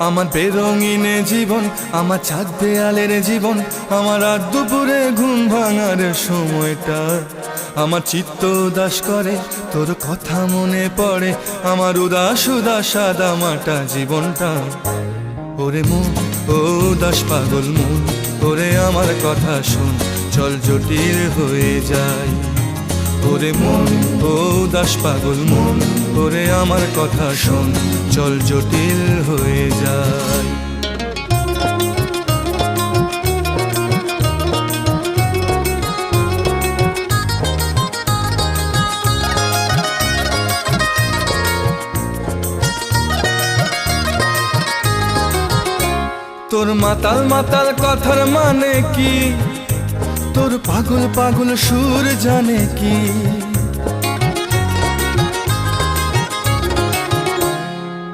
আমার বেরঙিনে জীবন, আমার ছাদ দেয়ালের জীবন, আমার রাত দুপুরে ঘুম ভাঙার সময়টা। আমার চিত্ত উদাস করে, তোর কথা মনে পড়ে, আমার উদাস উদাস সাদা মাটা জীবনটা। ওরে মন, ও উদাস পাগল মন, ওরে আমার কথা শোন, চল জটিল হয়ে যায়। ওরে মন, ও উদাস পাগল মন, ওরে আমার কথা শোন, চল জটিল হয়ে যায়। তোর মাতাল মাতাল কথার মানে কি, তোর পাগল পাগল সুর জানে কি?